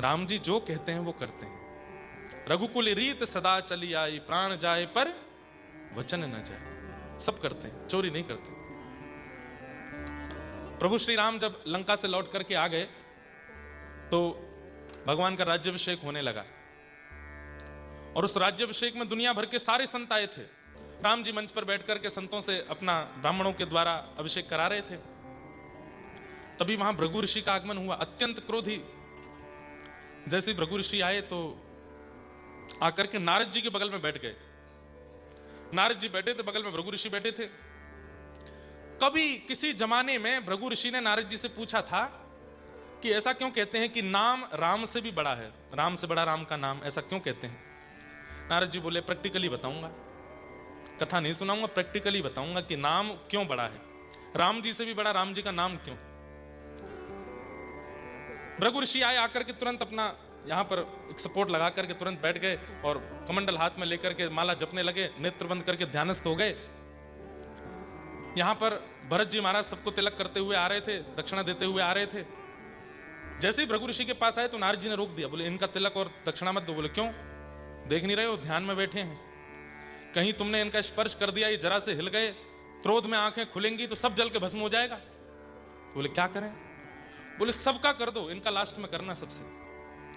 राम जी जो कहते हैं वो करते हैं। रघुकुल रीत सदा चली आई, प्राण जाए पर वचन न जाए। सब करते हैं, चोरी नहीं करते। प्रभु श्री राम जब लंका से लौट करके आ गए तो भगवान का राज्याभिषेक होने लगा, और उस राज्याभिषेक में दुनिया भर के सारे संत आए थे। राम जी मंच पर बैठ करके संतों से अपना ब्राह्मणों के द्वारा अभिषेक करा रहे थे। तभी वहां भृगु ऋषि का आगमन हुआ, अत्यंत क्रोधी। जैसे ही भृगु ऋषि आए तो आकर के नारद जी के बगल में बैठ गए। नारद जी बैठे थे, बगल में भृगु ऋषि बैठे थे। कभी किसी जमाने में भृगु ऋषि ने नारद जी से पूछा था कि ऐसा क्यों कहते हैं कि नाम राम से भी बड़ा है, राम से बड़ा राम का नाम, ऐसा क्यों कहते हैं? नारद जी बोले प्रैक्टिकली बताऊंगा, कथा नहीं सुनाऊंगा, प्रैक्टिकली बताऊंगा कि नाम क्यों बड़ा है, राम जी से भी बड़ा राम जी का नाम क्यों। भृगु ऋषि आए, आकर के तुरंत अपना यहां पर एक सपोर्ट लगा करके तुरंत बैठ गए और कमंडल हाथ में लेकर के माला जपने लगे, नेत्र बंद करके ध्यानस्थ हो गए। यहां पर भरत जी महाराज सबको तिलक करते हुए आ रहे थे, दक्षिणा देते हुए आ रहे थे। जैसे ही भृगु ऋषि के पास आए तो नारद जी ने रोक दिया, बोले इनका तिलक और दक्षिणा मत दो। बोले क्यों, देख नहीं रहे हो, ध्यान में बैठे हैं, कहीं तुमने इनका स्पर्श कर दिया, ये जरा से हिल गए, क्रोध में आंखें खुलेंगी तो सब जल के भस्म हो जाएगा। तो बोले क्या करें? बोले सबका कर दो, इनका लास्ट में करना, सबसे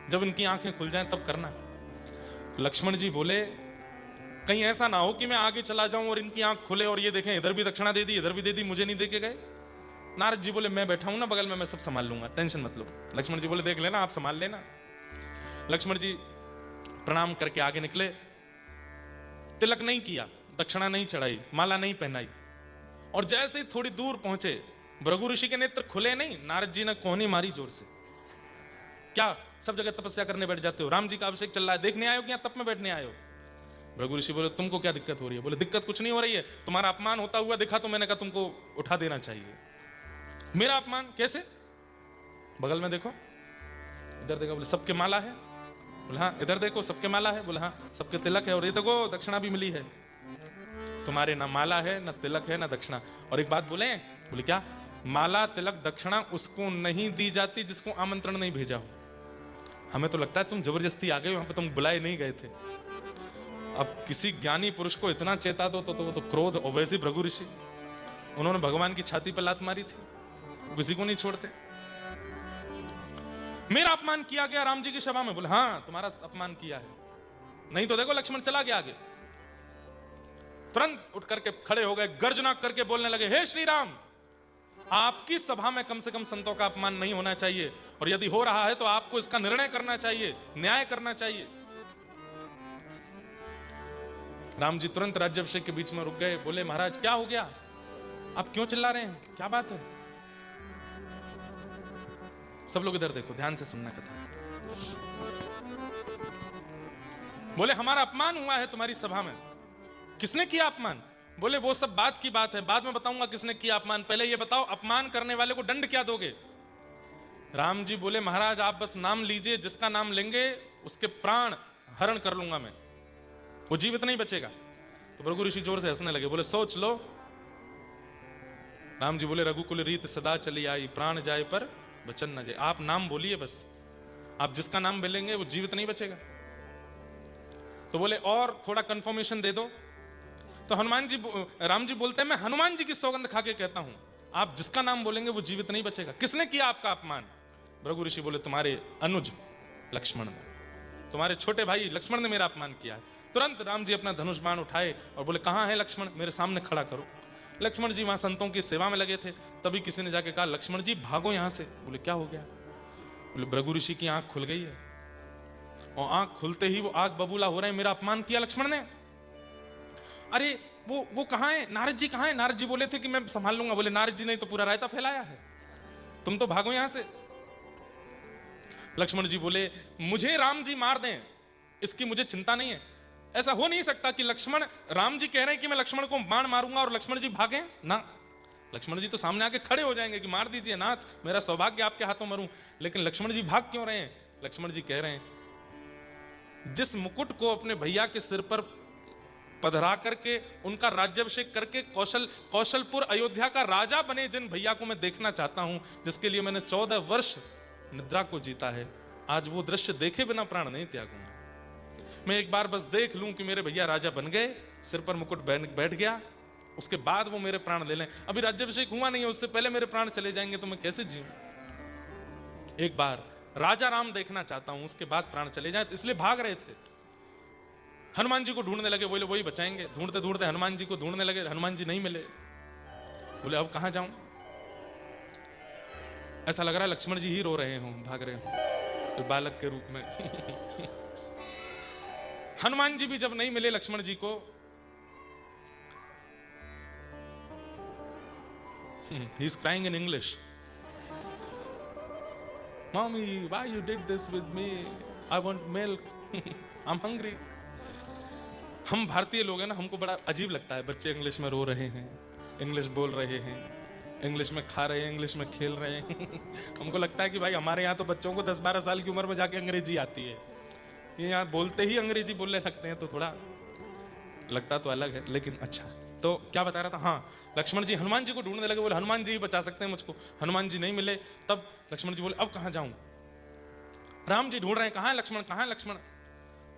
जब इनकी आंखें खुल जाएं तब करना। लक्ष्मण जी बोले कहीं ऐसा ना हो कि मैं आगे चला जाऊं और इनकी आंख खुले और ये देखें इधर भी दक्षिणा दे दी, इधर भी दे दी, मुझे नहीं दे के गए। नारद जी बोले मैं बैठा हूं ना बगल में, मैं सब संभाल लूंगा, टेंशन मत लो। लक्ष्मण जी बोले देख लेना, आप संभाल लेना। लक्ष्मण जी प्रणाम करके आगे निकले, तिलक नहीं किया, दक्षिणा नहीं चढ़ाई, माला नहीं पहनाई, और जैसे ही थोड़ी दूर पहुंचे भृगु ऋषि के नेत्र खुले नहीं, नारद जी ने कोहनी मारी जोर से, क्या सब जगह तपस्या करने बैठ जाते हो, राम जी का अभिषेक चल रहा है, देखने आए हो कि यहाँ तप में बैठने आए हो? भृगु ऋषि बोले तुमको क्या दिक्कत हो रही है? बोले दिक्कत कुछ नहीं हो रही है, तुम्हारा अपमान होता हुआ देखा तो मैंने कहा तुमको उठा देना चाहिए। मेरा अपमान कैसे? बगल में देखो, इधर देखो, बोले सबके माला है? बोले हाँ। इधर देखो सबके माला है? बोले हाँ सबके तिलक है, और ये देखो दक्षिणा भी मिली है। तुम्हारे ना माला है, ना तिलक है, ना दक्षिणा। और एक बात बोले, बोले क्या? माला तिलक दक्षिणा उसको नहीं दी जाती जिसको आमंत्रण नहीं भेजा हो। हमें तो लगता है तुम जबरदस्ती आ गए, वहां पे तुम बुलाए नहीं गए थे। अब किसी ज्ञानी पुरुष को इतना चेता दो तो क्रोध। और वैसे भृगु ऋषि, उन्होंने भगवान की छाती पर लात मारी थी, किसी को नहीं छोड़ते। मेरा अपमान किया गया राम जी की सभा में? बोले हाँ तुम्हारा अपमान किया है। नहीं तो देखो लक्ष्मण चला गया आगे। तुरंत उठ करके खड़े हो गए, गर्जना करके बोलने लगे, हे श्री राम, आपकी सभा में कम से कम संतों का अपमान नहीं होना चाहिए, और यदि हो रहा है तो आपको इसका निर्णय करना चाहिए, न्याय करना चाहिए। राम जी तुरंत राज्याभिषेक के बीच में रुक गए, बोले महाराज क्या हो गया, आप क्यों चिल्ला रहे हैं, क्या बात है? सब लोग इधर देखो, ध्यान से सुनना कथा। बोले हमारा अपमान हुआ है तुम्हारी सभा में। किसने किया अपमान? बोले वो सब बात की बात है, बाद में बताऊंगा किसने किया अपमान, पहले ये बताओ अपमान करने वाले को दंड क्या दोगे? राम जी बोले महाराज आप बस नाम लीजिए, जिसका नाम लेंगे उसके प्राण हरण कर लूंगा मैं, वो जीवित नहीं बचेगा। तो भृगु ऋषि जोर से हंसने लगे, बोले सोच लो। राम जी बोले रघुकुल रीत सदा चली आई, प्राण जाए पर वचन न जाए। आप नाम बोलिए बस, आप जिसका नाम बोलेंगे वो जीवित नहीं बचेगा। तो बोले और थोड़ा कंफर्मेशन दे दो। तो राम जी बोलते हैं मैं हनुमान जी की सौगंध खा के कहता हूं, आप जिसका नाम बोलेंगे वो जीवित नहीं बचेगा। किसने किया आपका अपमान? भृगु ऋषि बोले तुम्हारे अनुज लक्ष्मण ने, तुम्हारे छोटे भाई लक्ष्मण ने मेरा अपमान किया है। तुरंत राम जी अपना धनुष बाण उठाए और बोले कहां है लक्ष्मण, मेरे सामने खड़ा करो। लक्ष्मण जी वहां संतों की सेवा में लगे थे, तभी किसी ने जाके कहा लक्ष्मण जी भागो यहां से। बोले क्या हो गया? बोले भृगु ऋषि की आंख खुल गई है, और आंख खुलते ही वो आग बबूला हो रहे हैं, मेरा अपमान किया लक्ष्मण ने। अरे वो कहां है, नारद जी कहां है? नारद जी बोले थे कि मैं संभाल लूंगा। बोले नारद जी ने तो पूरा रायता फैलाया है, तुम तो भागो यहां से। लक्ष्मण जी बोले मुझे राम जी मार दें इसकी मुझे चिंता नहीं है, ऐसा हो नहीं सकता कि लक्ष्मण, राम जी कह रहे हैं कि मैं लक्ष्मण को बाण मारूंगा और लक्ष्मण जी भागें ना। लक्ष्मण जी तो सामने आके खड़े हो जाएंगे कि मार दीजिए नाथ, मेरा सौभाग्य आपके हाथों मरूं। लेकिन लक्ष्मण जी भाग क्यों रहे हैं? लक्ष्मण जी कह रहे हैं जिस मुकुट को अपने भैया के सिर पर पधरा करके उनका राज्याभिषेक करके कौशलपुर अयोध्या का राजा बने जिन भैया को मैं देखना चाहता हूं, जिसके लिए मैंने 14 वर्ष निद्रा को जीता है, आज वो दृश्य देखे बिना प्राण नहीं त्यागूंगा। मैं एक बार बस देख लूं कि मेरे भैया राजा बन गए, सिर पर मुकुट बैठ गया, उसके बाद वो मेरे प्राण ले लें। अभी राज्याभिषेक हुआ नहीं है, उससे पहले मेरे प्राण चले जाएंगे तो मैं कैसे जीऊं? एक बार राजा राम देखना चाहता हूं, उसके बाद प्राण चले जाए, इसलिए भाग रहे थे। हनुमान जी को ढूंढने लगे, बोले वही बचाएंगे। ढूंढते ढूंढते हनुमान जी को ढूंढने लगे, हनुमान जी नहीं मिले। बोले अब कहां जाऊं? ऐसा लग रहा है लक्ष्मण जी ही रो रहे हों, भाग रहे हों तो बालक के रूप में। हनुमान जी भी जब नहीं मिले लक्ष्मण जी को, he is crying in English. Mommy, why you did this with me? I want milk. I'm hungry. हम भारतीय लोग हैं ना, हमको बड़ा अजीब लगता है बच्चे इंग्लिश में रो रहे हैं, इंग्लिश बोल रहे हैं, इंग्लिश में खा रहे हैं, इंग्लिश में खेल रहे हैं। हमको लगता है कि भाई हमारे यहाँ तो बच्चों को 10-12 साल की उम्र में जाके अंग्रेजी आती है, ये यहाँ बोलते ही अंग्रेजी बोलने लगते हैं, तो थोड़ा लगता तो अलग है, लेकिन अच्छा। तो क्या बता रहा था, हाँ, लक्ष्मण जी हनुमान जी को ढूंढने लगे, बोले हनुमान जी ही बचा सकते हैं मुझको। हनुमान जी नहीं मिले, तब लक्ष्मण जी बोले अब कहाँ जाऊं? राम जी ढूंढ रहे हैं, कहाँ है लक्ष्मण, कहाँ है लक्ष्मण?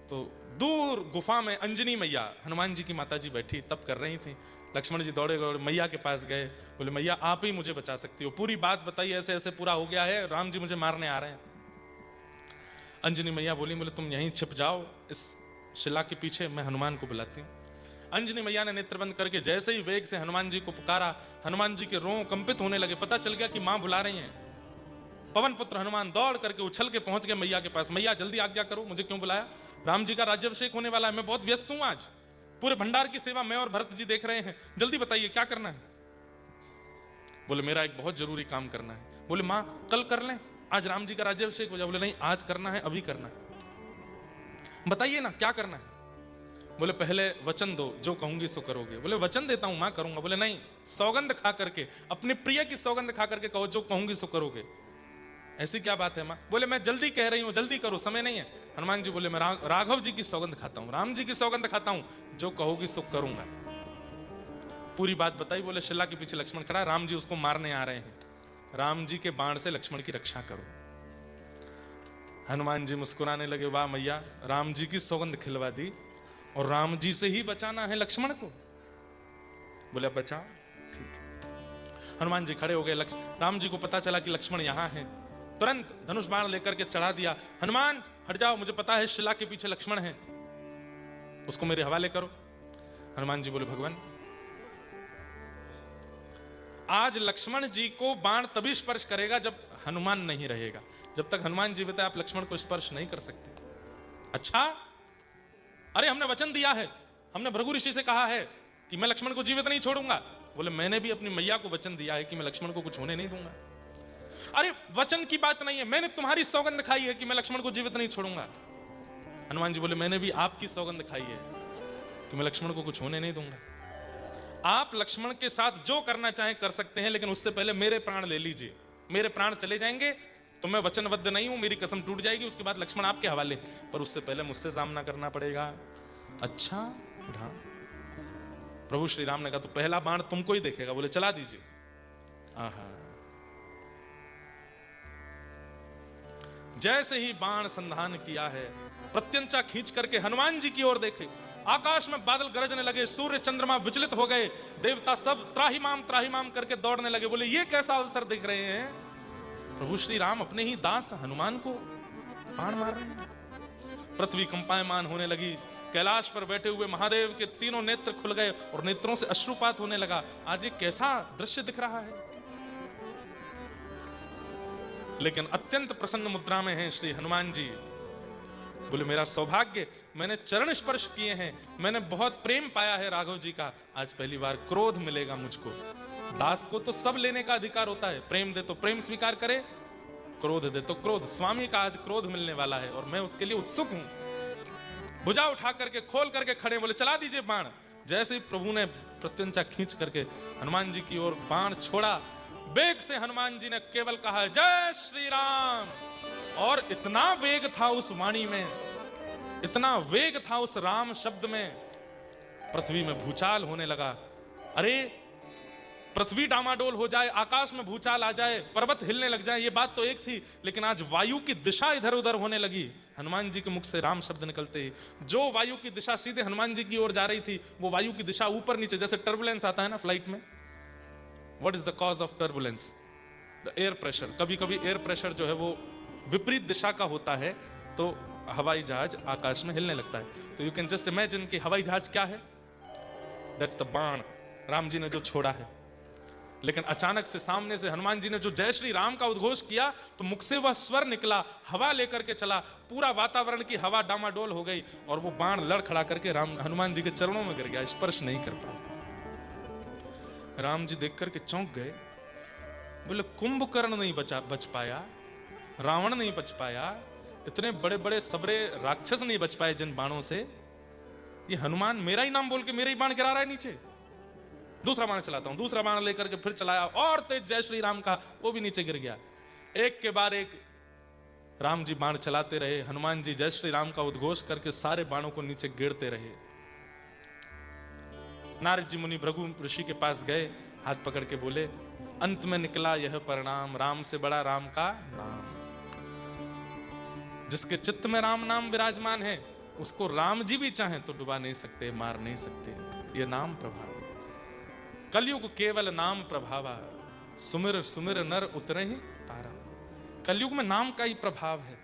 तो दूर गुफा में अंजनी मैया, हनुमान जी की माता जी बैठी तब कर रही थी। लक्ष्मण जी दौड़े गए, मैया के पास गए, बोले मैया आप ही मुझे बचा सकती हो, पूरी बात बताइए, ऐसे ऐसे पूरा हो गया है, राम जी मुझे मारने आ रहे हैं। अंजनी मैया बोली, बोले तुम यहीं छिप जाओ इस शिला के पीछे, मैं हनुमान को बुलाती हूँ। अंजनी मैया ने नेत्र बंद करके जैसे ही वेग से हनुमान जी को पुकारा, हनुमान जी के रों कंपित होने लगे, पता चल गया कि मां बुला रही हैं। पवन पुत्र हनुमान दौड़ करके उछल के पहुंच गए मैया के पास। मैया जल्दी आज्ञा करो, मुझे क्यों बुलाया? राम जी का राज्याभिषेक होने वाला है, मैं बहुत व्यस्त हूं, आज पूरे भंडार की सेवा मैं और भरत जी देख रहे हैं, जल्दी बताइए क्या करना है? बोले मेरा एक बहुत जरूरी काम करना है। बोले मां कल कर लें, आज राम जी का राज्याभिषेक हो जाए। बोले नहीं, आज करना है, अभी करना है, बताइए ना क्या करना है? बोले पहले वचन दो, जो कहूंगी सो करोगे। बोले वचन देता हूं मां, करूंगा। बोले नहीं, सौगंध खा करके, अपने प्रिय की सौगंध खा करके कहो, जो कहूंगी सो करोगे। ऐसी क्या बात है मां? बोले मैं जल्दी कह रही हूं, जल्दी करो, समय नहीं है। हनुमान जी बोले मैं राघव जी की सौगंध खाता हूं, राम जी की सौगंध खाता हूं, जो कहोगी सो करूंगा। पूरी बात बताई। बोले शिला के पीछे लक्ष्मण खड़ा है, राम जी उसको मारने आ रहे हैं, राम जी के बाण से लक्ष्मण की रक्षा करो। हनुमान जी मुस्कुराने लगे, वाह मैया, राम जी की सौगंध खिलवा दी और राम जी से ही बचाना है लक्ष्मण को। बोले बचा, ठीक। हनुमान जी खड़े हो गए, राम जी को पता चला कि लक्ष्मण यहां है, तुरंत धनुष बाण लेकर के चढ़ा दिया। हनुमान हट जाओ, मुझे पता है शिला के पीछे लक्ष्मण है, उसको मेरे हवाले करो। हनुमान जी बोले भगवान, आज लक्ष्मण जी को बाण तभी स्पर्श करेगा जब हनुमान नहीं रहेगा, जब तक हनुमान जीवित है आप लक्ष्मण को स्पर्श नहीं कर सकते। अच्छा, अरे हमने वचन दिया है, हमने भृगु ऋषि से कहा है कि मैं लक्ष्मण को जीवित नहीं छोड़ूंगा। बोले मैंने भी अपनी मैया को वचन दिया है कि मैं लक्ष्मण को कुछ होने नहीं दूंगा। अरे वचन की बात नहीं है, मैंने तुम्हारी सौगंध खाई है कि मैं लक्ष्मण को जीवित नहीं छोड़ूंगा। हनुमान जी बोले मैंने भी आपकी सौगंध खाई है कि मैं लक्ष्मण को कुछ होने नहीं दूंगा। आप लक्ष्मण के साथ जो करना चाहें कर सकते हैं, लेकिन उससे पहले मेरे प्राण ले लीजिए। मेरे प्राण चले जाएंगे तो मैं वचनबद्ध नहीं हूं, मेरी कसम टूट जाएगी, उसके बाद लक्ष्मण आपके हवाले, पर उससे पहले मुझसे सामना करना पड़ेगा। अच्छा, हाँ। प्रभु श्री राम ने कहा तो पहला बाण तुमको ही देखेगा। बोले चला दीजिए। आहा, जैसे ही बाण संधान किया है, प्रत्यंचा खींच करके हनुमान जी की ओर देखे, आकाश में बादल गरजने लगे, सूर्य चंद्रमा विचलित हो गए, देवता सब त्राहिमाम करके दौड़ने लगे। बोले ये कैसा अवसर देख रहे हैं? प्रभु श्री राम अपने ही दास हनुमान को बाण मार रहे हैं। पृथ्वी कंपायमान होने लगी, कैलाश पर बैठे हुए महादेव के तीनों नेत्र खुल गए और नेत्रों से अश्रुपात होने लगा। आज ये कैसा दृश्य दिख रहा है? लेकिन अत्यंत प्रसन्न मुद्रा में हैं श्री हनुमान जी। बोले मेरा सौभाग्य, मैंने चरण स्पर्श किए हैं, मैंने बहुत प्रेम पाया है राघव जी का, आज पहली बार क्रोध मिलेगा मुझको। दास को तो सब लेने का अधिकार होता है, प्रेम दे तो प्रेम स्वीकार करे, क्रोध दे तो क्रोध। स्वामी का आज क्रोध मिलने वाला है और मैं उसके लिए उत्सुक हूं। भुजा उठा करके खोल करके खड़े, बोले चला दीजिए बाण। जैसे ही प्रभु ने प्रत्यंचा खींच करके हनुमान जी की ओर बाण छोड़ा, वेग से हनुमान जी ने केवल कहा जय श्री राम, और इतना वेग था उस वाणी में, इतना वेग था उस राम शब्द में, पृथ्वी में भूचाल होने लगा। अरे पृथ्वी डामाडोल हो जाए, आकाश में भूचाल आ जाए, पर्वत हिलने लग जाए, ये बात तो एक थी, लेकिन आज वायु की दिशा इधर उधर होने लगी। हनुमान जी के मुख से राम शब्द निकलते ही जो वायु की दिशा सीधे हनुमान जी की ओर जा रही थी, वो वायु की दिशा ऊपर नीचे, जैसे टर्बुलेंस आता है ना फ्लाइट में। What is the cause of turbulence? The air pressure. कभी कभी एयर प्रेशर जो है वो विपरीत दिशा का होता है, तो हवाई जहाज आकाश में हिलने लगता है। तो यू कैन जस्ट इमेजिन कि हवाई जहाज क्या है? दैट्स द बाण राम जी ने जो छोड़ा है। लेकिन अचानक से सामने से हनुमान जी ने जो जय श्री राम का उद्घोष किया, तो मुख से वह स्वर निकला, हवा लेकर के चला, पूरा वातावरण की हवा डामाडोल हो गई और वो बाण लड़खड़ा करके हनुमान जी के चरणों में गिर गया, स्पर्श नहीं कर पाया। राम जी देख करके चौंक गए, बोले कुंभकर्ण नहीं बच पाया, रावण नहीं बच पाया, इतने बड़े बड़े सबरे राक्षस नहीं बच पाए जिन बाणों से, ये हनुमान मेरा ही नाम बोल के मेरे ही बाण गिरा रहा है नीचे। दूसरा बाण चलाता हूं, दूसरा बाण लेकर के फिर चलाया और तेज जय श्री राम का, वो भी नीचे गिर गया। एक के बाद एक राम जी बाण चलाते रहे, हनुमान जी जय श्री राम का उद्घोष करके सारे बाणों को नीचे गिरते रहे। नारद जी मुनि भृगु ऋषि के पास गए, हाथ पकड़ के बोले, अंत में निकला यह परिणाम, राम से बड़ा राम का नाम। जिसके चित्त में राम नाम विराजमान है, उसको राम जी भी चाहें तो डुबा नहीं सकते, मार नहीं सकते। ये नाम प्रभाव। कलयुग केवल नाम प्रभावा, सुमिर सुमिर नर उतरे ही तारा। कलयुग में नाम का ही प्रभाव है।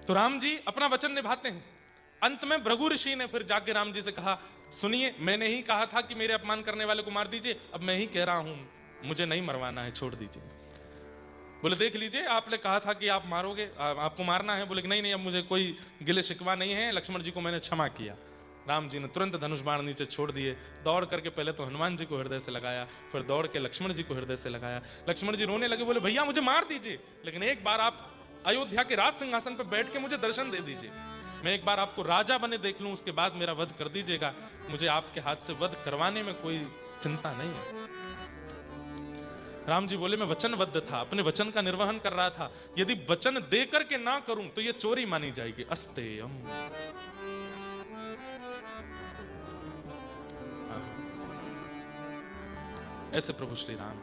तो राम जी अपना वचन निभाते हैं। अंत में भृगु ऋषि ने फिर जाके राम जी से कहा, सुनिए, मैंने ही कहा था कि मेरे अपमान करने वाले को मार दीजिए, अब मैं ही कह रहा हूं, मुझे नहीं मरवाना है, छोड़ दीजिए। बोले देख लीजिए, आपने कहा था कि आप मारोगे, आपको मारना है। बोले कि नहीं नहीं, अब मुझे कोई गिले शिकवा नहीं है, लक्ष्मण जी को मैंने क्षमा किया। राम जी ने तुरंत धनुष बाण नीचे छोड़ दिए, दौड़ करके पहले तो हनुमान जी को हृदय से लगाया, फिर दौड़ के लक्ष्मण जी को हृदय से लगाया। लक्ष्मण जी रोने लगे, बोले भैया मुझे मार दीजिए, लेकिन एक बार आप अयोध्या के राज सिंहासन पर बैठ के मुझे दर्शन दे दीजिए, मैं एक बार आपको राजा बने देख लूं, उसके बाद मेरा वध कर दीजिएगा। मुझे आपके हाथ से वध करवाने में कोई चिंता नहीं है। राम जी बोले, मैं वचनबद्ध था, अपने वचन का निर्वहन कर रहा था, यदि वचन दे करके ना करूं तो ये चोरी मानी जाएगी। अस्तेयम। ऐसे प्रभु श्री राम।